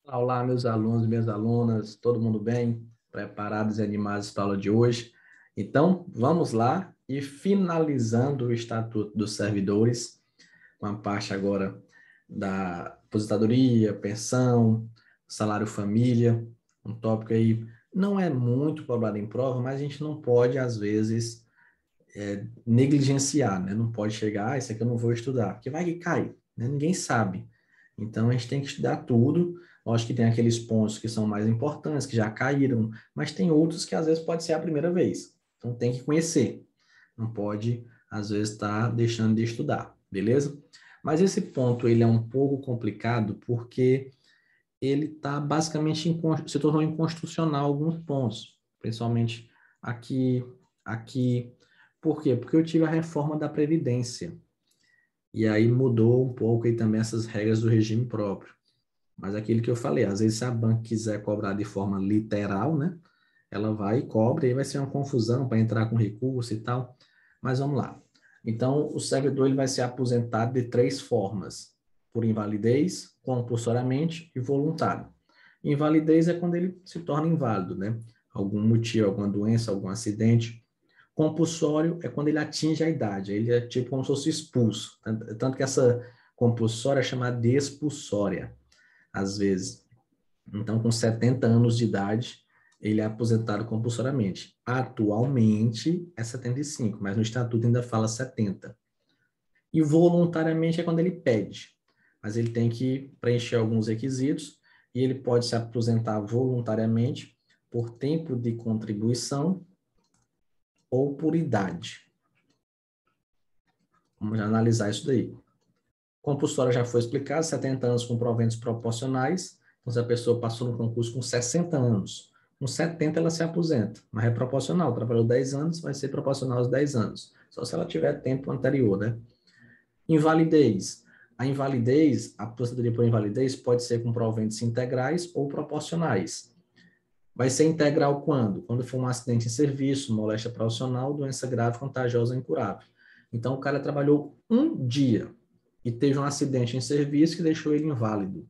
Olá, meus alunos, minhas alunas, todo mundo bem? Preparados e animados para a aula de hoje? Então, vamos lá e finalizando o Estatuto dos Servidores, com a parte agora da aposentadoria, pensão, salário família, um tópico aí não é muito cobrado em prova, mas a gente não pode, às vezes, negligenciar, né? Não pode chegar, isso aqui eu não vou estudar, porque vai que cai, né? Ninguém sabe. Então, a gente tem que estudar tudo. Lógico que tem aqueles pontos que são mais importantes, que já caíram, mas tem outros que às vezes pode ser a primeira vez. Então, tem que conhecer. Não pode, às vezes, estar deixando de estudar, beleza? Mas esse ponto, ele é um pouco complicado porque ele está basicamente, se tornou inconstitucional alguns pontos, principalmente aqui. Por quê? Porque eu tive a reforma da Previdência. E aí mudou um pouco aí também essas regras do regime próprio. Mas aquilo que eu falei, às vezes se a banca quiser cobrar de forma literal, né? Ela vai e cobra, e aí vai ser uma confusão para entrar com recurso e tal. Mas vamos lá. Então, o servidor ele vai ser aposentado de três formas: por invalidez, compulsoriamente e voluntário. Invalidez é quando ele se torna inválido, né? Algum motivo, alguma doença, algum acidente. Compulsório é quando ele atinge a idade, ele é tipo como se fosse expulso. Tanto que essa compulsória é chamada de expulsória, às vezes. Então, com 70 anos de idade, ele é aposentado compulsoriamente. Atualmente é 75, mas no estatuto ainda fala 70. E voluntariamente é quando ele pede, mas ele tem que preencher alguns requisitos e ele pode se aposentar voluntariamente por tempo de contribuição ou por idade. Vamos analisar isso daí. Compulsória já foi explicado, 70 anos com proventos proporcionais. Então, se a pessoa passou no concurso com 60 anos, com 70 ela se aposenta, mas é proporcional. Trabalhou 10 anos, vai ser proporcional aos 10 anos. Só se ela tiver tempo anterior, né? Invalidez. A invalidez, a aposentadoria por invalidez pode ser com proventos integrais ou proporcionais. Vai ser integral quando? Quando for um acidente em serviço, moléstia profissional, doença grave, contagiosa ou incurável. Então, o cara trabalhou um dia e teve um acidente em serviço que deixou ele inválido.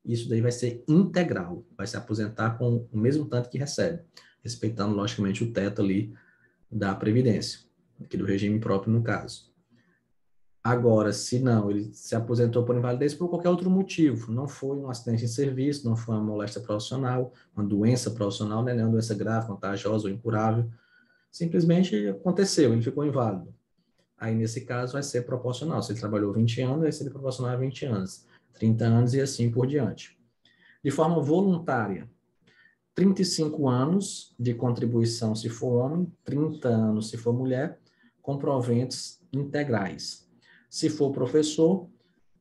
Isso daí vai ser integral, vai se aposentar com o mesmo tanto que recebe, respeitando, logicamente, o teto ali da Previdência, aqui do regime próprio no caso. Agora, se não, ele se aposentou por invalidez por qualquer outro motivo, não foi um acidente em serviço, não foi uma moléstia profissional, uma doença profissional, né, uma doença grave, contagiosa ou incurável, simplesmente aconteceu, ele ficou inválido. Aí, nesse caso, vai ser proporcional. Se ele trabalhou 20 anos, vai ser proporcional a 20 anos, 30 anos e assim por diante. De forma voluntária, 35 anos de contribuição se for homem, 30 anos se for mulher, com proventos integrais. Se for professor,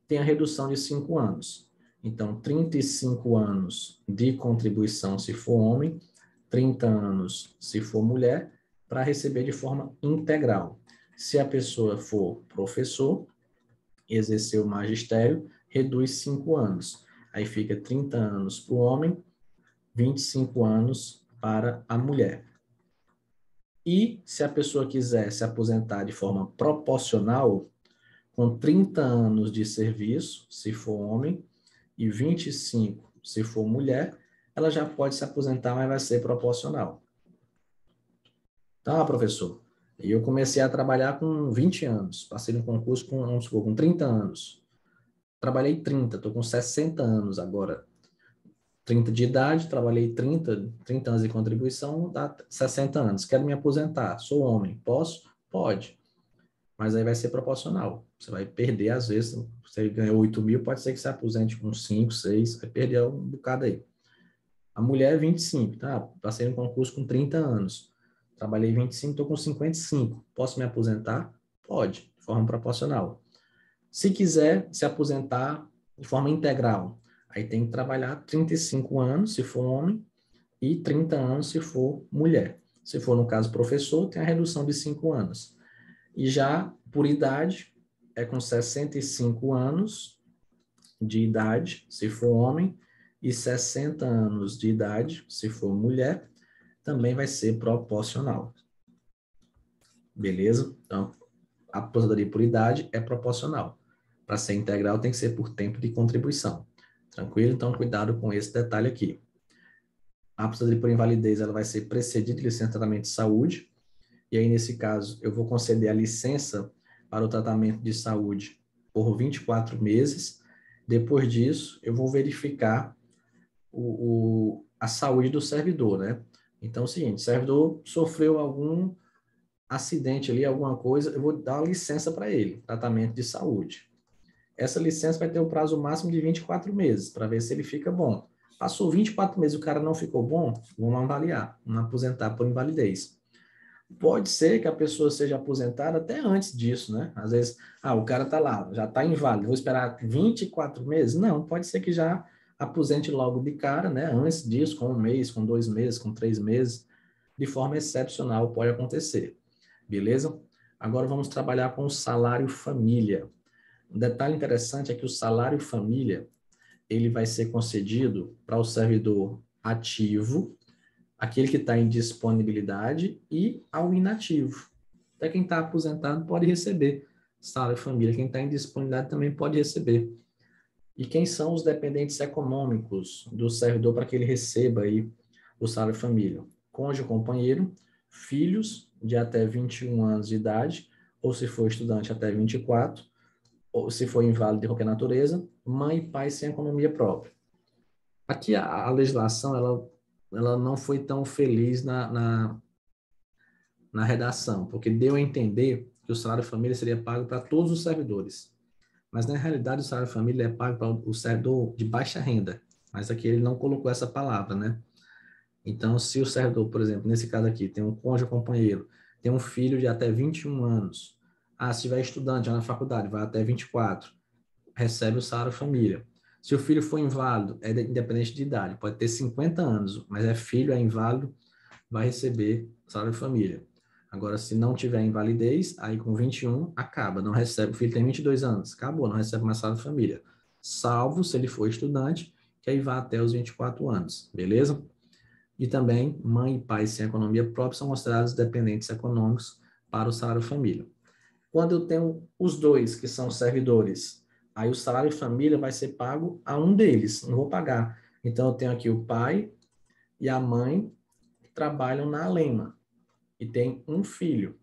tem a redução de 5 anos. Então, 35 anos de contribuição se for homem, 30 anos se for mulher, para receber de forma integral. Se a pessoa for professor, exercer o magistério, reduz 5 anos. Aí fica 30 anos para o homem, 25 anos para a mulher. E se a pessoa quiser se aposentar de forma proporcional, com 30 anos de serviço, se for homem, e 25 se for mulher, ela já pode se aposentar, mas vai ser proporcional. Tá, professor? E eu comecei a trabalhar com 20 anos, passei no concurso com, vamos supor, com 30 anos. Trabalhei 30, estou com 60 anos agora. 30 de idade, trabalhei 30 anos de contribuição, dá 60 anos. Quero me aposentar, sou homem, posso? Pode. Mas aí vai ser proporcional. Você vai perder, às vezes, você ganhou 8 mil, pode ser que você aposente com 5, 6, vai perder um bocado aí. A mulher é 25, tá? Passei no concurso com 30 anos. Trabalhei 25, estou com 55. Posso me aposentar? Pode, de forma proporcional. Se quiser se aposentar de forma integral, aí tem que trabalhar 35 anos, se for homem, e 30 anos, se for mulher. Se for, no caso, professor, tem a redução de 5 anos. E já, por idade, é com 65 anos de idade, se for homem, e 60 anos de idade, se for mulher, também vai ser proporcional. Beleza? Então, a aposentadoria por idade é proporcional. Para ser integral, tem que ser por tempo de contribuição. Tranquilo? Então, cuidado com esse detalhe aqui. A aposentadoria por invalidez, ela vai ser precedida de licença de tratamento de saúde, e aí, nesse caso, eu vou conceder a licença para o tratamento de saúde por 24 meses. Depois disso, eu vou verificar a saúde do servidor, né? Então, é o seguinte, o servidor sofreu algum acidente ali, alguma coisa, eu vou dar uma licença para ele, tratamento de saúde. Essa licença vai ter o prazo máximo de 24 meses, para ver se ele fica bom. Passou 24 meses e o cara não ficou bom, vamos avaliar, vamos aposentar por invalidez. Pode ser que a pessoa seja aposentada até antes disso, né? Às vezes, o cara está lá, já está inválido, vou esperar 24 meses? Não, pode ser que já aposente logo de cara, né? Antes disso, com 1 mês, com 2 meses, com 3 meses, de forma excepcional pode acontecer, beleza? Agora vamos trabalhar com o salário família. Um detalhe interessante é que o salário família, ele vai ser concedido para o servidor ativo, aquele que está em disponibilidade e ao inativo. Até quem está aposentado pode receber salário família, quem está em disponibilidade também pode receber. E quem são os dependentes econômicos do servidor para que ele receba aí o salário família? Cônjuge, companheiro, filhos de até 21 anos de idade, ou se for estudante até 24, ou se for inválido de qualquer natureza, mãe e pai sem economia própria. Aqui a legislação, ela não foi tão feliz na redação, porque deu a entender que o salário família seria pago para todos os servidores. Mas, na realidade, o salário família é pago para o servidor de baixa renda. Mas aqui ele não colocou essa palavra, né? Então, se o servidor, por exemplo, nesse caso aqui, tem um cônjuge companheiro, tem um filho de até 21 anos, se tiver estudante já na faculdade, vai até 24, recebe o salário família. Se o filho for inválido, é independente de idade, pode ter 50 anos, mas é filho, é inválido, vai receber salário família. Agora, se não tiver invalidez, aí com 21, acaba, não recebe. O filho tem 22 anos, acabou, não recebe mais salário família. Salvo se ele for estudante, que aí vai até os 24 anos, beleza? E também, mãe e pai sem economia própria são considerados dependentes econômicos para o salário família. Quando eu tenho os dois, que são servidores, aí o salário família vai ser pago a um deles, não vou pagar. Então, eu tenho aqui o pai e a mãe que trabalham na Alema e tem um filho.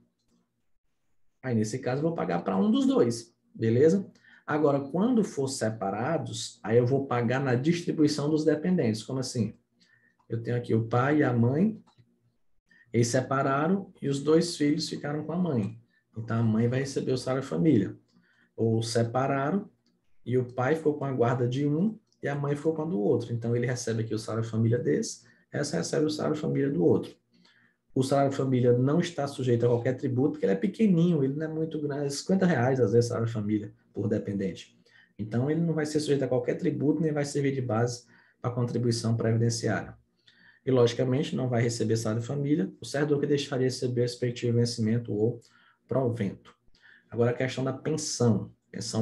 Aí, nesse caso, eu vou pagar para um dos dois, beleza? Agora, quando for separados, aí eu vou pagar na distribuição dos dependentes. Como assim? Eu tenho aqui o pai e a mãe, eles separaram e os dois filhos ficaram com a mãe. Então, a mãe vai receber o salário família. Ou separaram e o pai ficou com a guarda de um e a mãe ficou com a do outro. Então, ele recebe aqui o salário família desse, essa recebe o salário família do outro. O salário família não está sujeito a qualquer tributo, porque ele é pequenininho, ele não é muito grande, R$ 50 às vezes salário família por dependente. Então, ele não vai ser sujeito a qualquer tributo, nem vai servir de base para contribuição previdenciária. E, logicamente, não vai receber salário família o servidor que deixaria de receber respectivo vencimento ou provento. Agora, a questão da pensão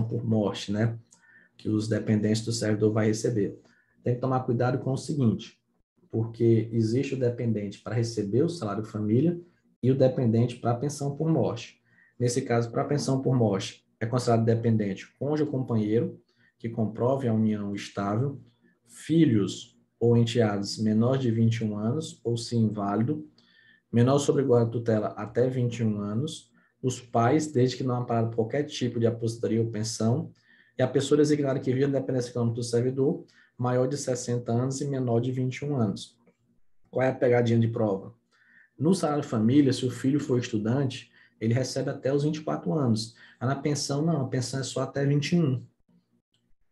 por morte, né? Que os dependentes do servidor vai receber. Tem que tomar cuidado com o seguinte, porque existe o dependente para receber o salário família e o dependente para a pensão por morte. Nesse caso, para a pensão por morte, é considerado dependente cônjuge ou companheiro, que comprove a união estável, filhos ou enteados menores de 21 anos, ou se inválido, menor sobre igual tutela até 21 anos, os pais, desde que não amparado por qualquer tipo de aposentadoria ou pensão, e a pessoa designada que vive na dependência econômica do servidor, maior de 60 anos e menor de 21 anos. Qual é a pegadinha de prova? No salário família, se o filho for estudante, ele recebe até os 24 anos. Mas na pensão, não, a pensão é só até 21.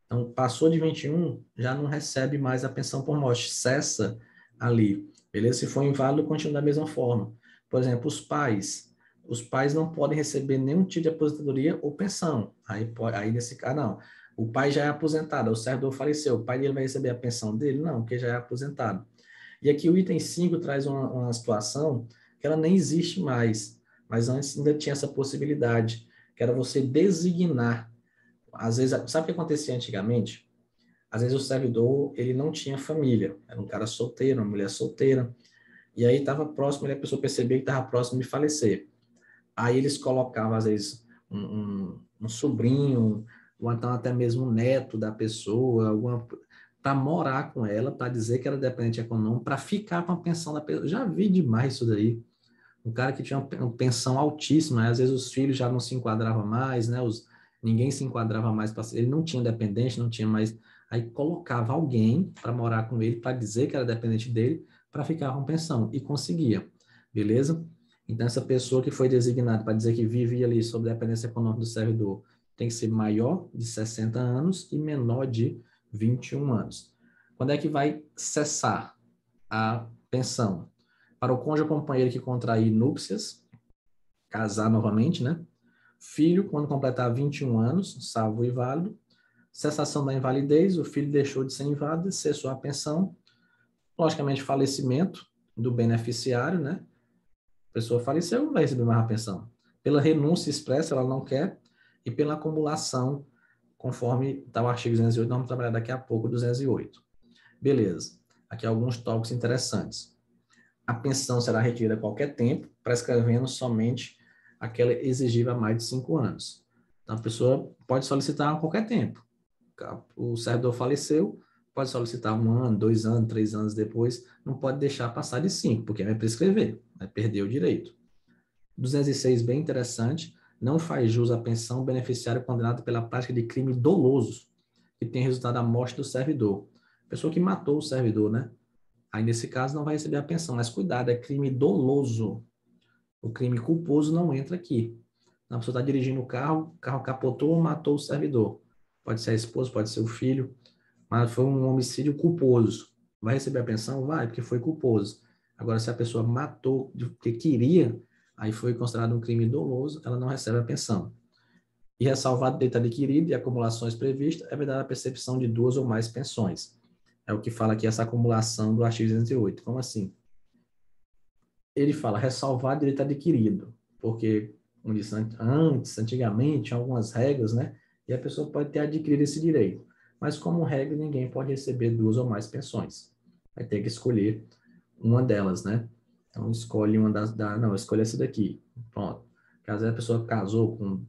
Então, passou de 21, já não recebe mais a pensão por morte, cessa ali. Beleza? Se for inválido, continua da mesma forma. Por exemplo, os pais não podem receber nenhum tipo de aposentadoria ou pensão. Aí nesse caso, não. O pai já é aposentado, o servidor faleceu, o pai dele vai receber a pensão dele? Não, porque já é aposentado. E aqui o item 5 traz uma situação que ela nem existe mais, mas antes ainda tinha essa possibilidade, que era você designar. Às vezes, sabe o que acontecia antigamente? Às vezes o servidor, ele não tinha família, era um cara solteiro, uma mulher solteira, e aí estava próximo, a pessoa percebia que estava próximo de falecer. Aí eles colocavam, às vezes, um sobrinho, ou então até mesmo um neto da pessoa, para morar com ela, para dizer que era dependente econômico, para ficar com a pensão da pessoa. Já vi demais isso daí. Um cara que tinha uma pensão altíssima, às vezes os filhos já não se enquadravam mais, né? Ninguém se enquadrava mais, ele não tinha dependente, não tinha mais. Aí colocava alguém para morar com ele, para dizer que era dependente dele, para ficar com pensão, e conseguia, beleza? Então, essa pessoa que foi designada para dizer que vivia ali sob dependência econômica do servidor tem que ser maior de 60 anos e menor de 21 anos. Quando é que vai cessar a pensão? Para o cônjuge ou companheiro que contrair núpcias, casar novamente, né? Filho, quando completar 21 anos, salvo e válido. Cessação da invalidez, o filho deixou de ser inválido, cessou a pensão. Logicamente, falecimento do beneficiário, né? A pessoa faleceu, não vai receber mais a pensão. Pela renúncia expressa, ela não quer, e pela acumulação, conforme está o artigo 208, nós vamos trabalhar daqui a pouco, 208. Beleza. Aqui alguns tópicos interessantes. A pensão será requerida a qualquer tempo, prescrevendo somente aquela exigível há mais de 5 anos. Então, a pessoa pode solicitar a qualquer tempo. O servidor faleceu, pode solicitar 1 ano, 2 anos, 3 anos depois, não pode deixar passar de 5, porque vai prescrever, vai perder o direito. 206, bem interessante, não faz jus à pensão beneficiário condenado pela prática de crime doloso, que tem resultado a morte do servidor. Pessoa que matou o servidor, né? Aí, nesse caso, não vai receber a pensão, mas cuidado, é crime doloso. O crime culposo não entra aqui. A pessoa está dirigindo o carro capotou ou matou o servidor. Pode ser a esposa, pode ser o filho, mas foi um homicídio culposo. Vai receber a pensão? Vai, porque foi culposo. Agora, se a pessoa matou porque queria, aí foi considerado um crime doloso, ela não recebe a pensão. E ressalvado direito adquirido e acumulações previstas, é vedada a percepção de 2 ou mais pensões. É o que fala aqui essa acumulação do artigo 208. Como assim? Ele fala ressalvar direito adquirido, porque, como disse antigamente, tinha algumas regras, né? E a pessoa pode ter adquirido esse direito. Mas, como regra, ninguém pode receber 2 ou mais pensões. Vai ter que escolher uma delas, né? Então, escolhe uma não, escolhe essa daqui. Pronto. Porque às vezes a pessoa casou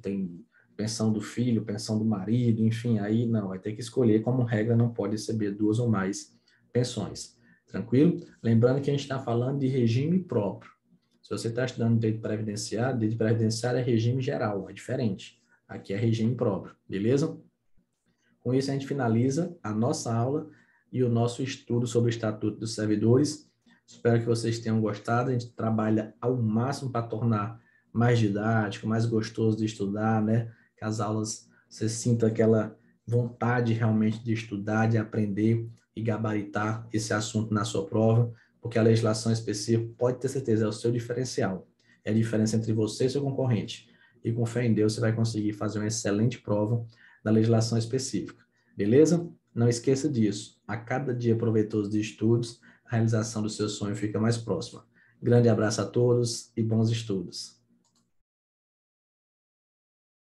tem pensão do filho, pensão do marido, enfim, aí não, vai ter que escolher, como regra, não pode receber 2 ou mais pensões. Tranquilo? Lembrando que a gente está falando de regime próprio. Se você está estudando direito previdenciário é regime geral, é diferente. Aqui é regime próprio, beleza? Com isso, a gente finaliza a nossa aula e o nosso estudo sobre o Estatuto dos Servidores. Espero que vocês tenham gostado. A gente trabalha ao máximo para tornar mais didático, mais gostoso de estudar, né? Que as aulas, você sinta aquela vontade realmente de estudar, de aprender e gabaritar esse assunto na sua prova, porque a legislação específica, pode ter certeza, é o seu diferencial. É a diferença entre você e seu concorrente. E com fé em Deus, você vai conseguir fazer uma excelente prova da legislação específica. Beleza? Não esqueça disso. A cada dia proveitoso de estudos, a realização do seu sonho fica mais próxima. Grande abraço a todos e bons estudos.